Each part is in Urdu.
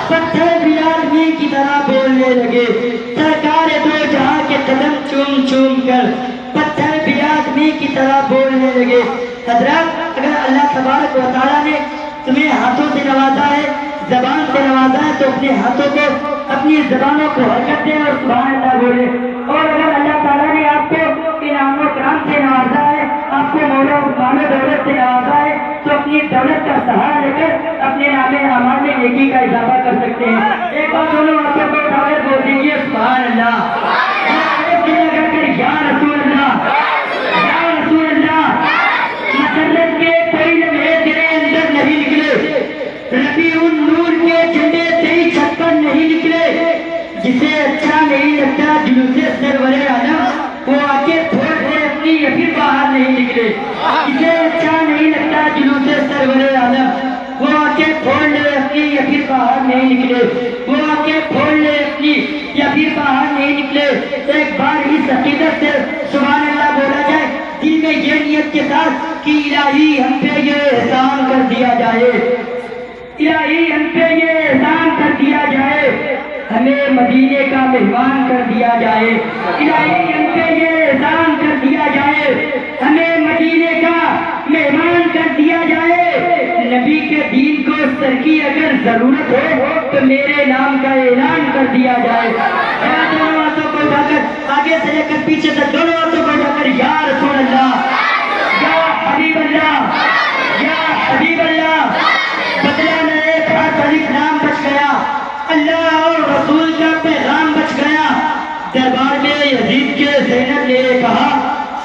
پتھر بھی آدمی کی طرح بولنے لگے. سرکار دو جہاں کے قدم چوم چوم کر پتھر بھی آدمی کی طرح بولنے لگے. حضرات اگر اللہ تبارک و تعالیٰ نے تمہیں ہاتھوں سے نوازا ہے, زبان سے نوازا ہے, تو اپنے ہاتھوں کو, اپنی زبانوں کو حرکت دیں اور سبحان اللہ بولے. اور اگر اللہ تعالیٰ نے آپ کو انعام و کرام سے نوازا ہے, آپ کو مولا مال و دولت سے نوازا ہے, تو اپنی دولت کا سہارا لے کر اپنے نام اعمال میں نیکی کا اضافہ کر سکتے ہیں. ایک بار دونوں ہاتھوں کو اٹھا کر بول دیجیے سبحان اللہ. ایک دن لگا کر یا رسول اللہ, یا رسول اللہ. مسرت کے کوئی لمحے تیرے اندر نہیں نکلے, ربیع النور کے جھنڈے تیری چھت پر نہیں نکلے. جسے اچھا نہیں لگتا جلوس سرور عالم, وہ آ کے پھوڑ دے اپنی یا پھر باہر نہیں نکلے. جسے اچھا نہیں لگتا جلوس سرور عالم, وہ آ کے پھوڑ لے اپنی یا پھر باہر نہیں نکلے. وہ آ کے پھوڑ لے اپنی یا پھر باہر نہیں نکلے. ایک بار اس عقیدت سے سبحان اللہ بولا جائے, دل میں یہ نیت کے ساتھ کہ الہی ہم پہ یہ احسان کر دیا جائے, الہی ہم پہ یہ احسان کر دیا جائے, ہمیں مدینے کا مہمان کر دیا جائے. الہی ہم پہ یہ احسان کر دیا جائے, ہمیں مدینے کا مہمان کر دیا جائے. نبی کے دین کو سر کی اگر ضرورت ہو تو میرے نام کا اعلان کر دیا جائے. دونوں ہاتھوں کو اٹھا کر آگے سے لے کر پیچھے تک دونوں ہاتھوں کو اٹھا کر یا رسول اللہ, یا حبیب اللہ, یا حبیب اللہ. بدلا نہ ایک ہاتھ الف نام بچ گیا, اللہ اور رسول کا پیغام بچ گیا. دربار میں یزید کے زینب نے کہا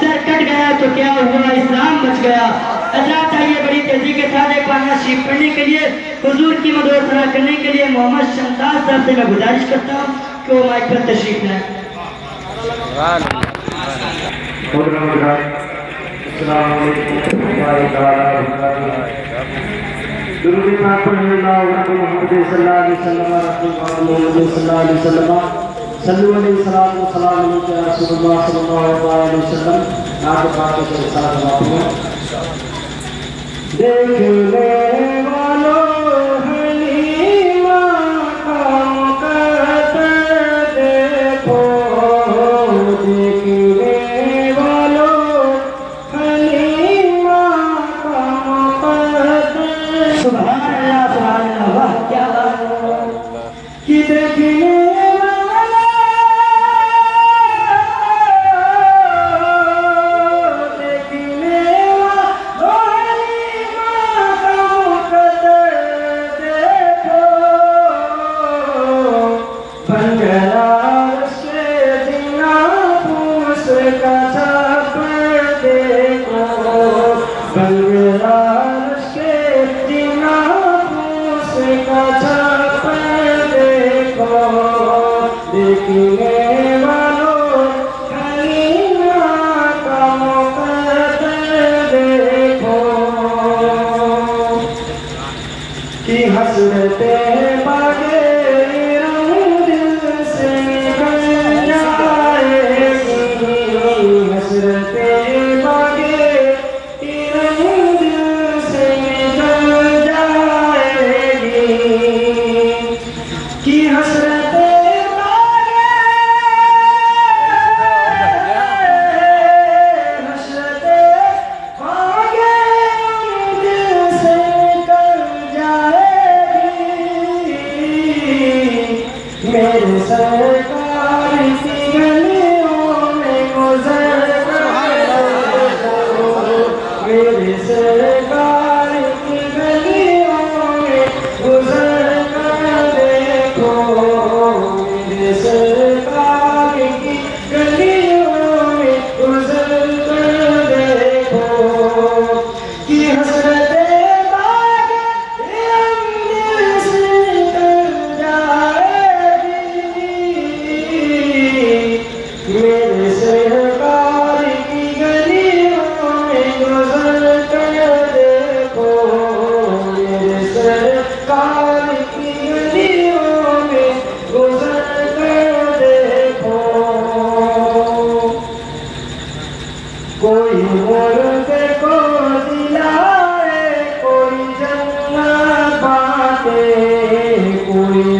سر کٹ گیا تو کیا ہوا, اسلام بچ گیا. حضرات آئیے بڑی تیزی کے ساتھ ایک پڑھنا شریف پڑھنے کے لیے, حضور کی مدد و ثنا کرنے کے لیے محمد شمتاز صاحب سے میں گزارش کرتا ہوں کہ وہ مائک پر تشریف لائیں. السلام علیکم ورحمۃ اللہ وبرکاتہ. درود پاک پڑھنے اللہ محمد صلی اللہ علیہ وسلم, محمد صلی اللہ علیہ وسلم, صلو علیہ السلام و سلام علیہ رسول اللہ صلی اللہ علیہ وسلم. نعت پاک کے ساتھ بات دیکھنے والوں حلیمہ کا مقدر دیکھو, دیکھنے والوں حلیمہ کا مقدر. سبحان اللہ, سبحان اللہ, واہ کیا بات. کہ دیکھنے کوئی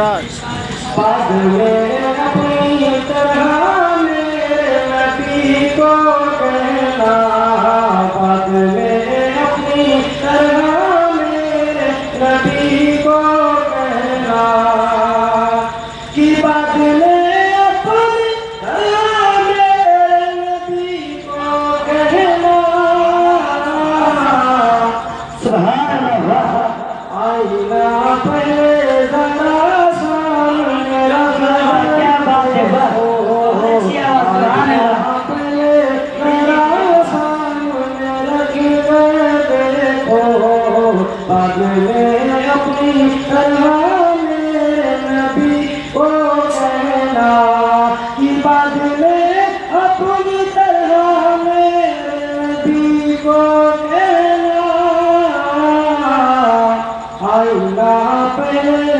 پگ میں اپنی طرح میرے نبی کو کہنا پگ میں اپنی طرح میرے نبی کو کہنا کہ پگ میں اپنی طرح میرے نبی کو کہنا سبحان اللہ آئینہ پہلے اپنی طرح میرے نبی کو کہنا کہ بعد میں اپنی طرح میرے نبی کو کہنا آئینہ پہلے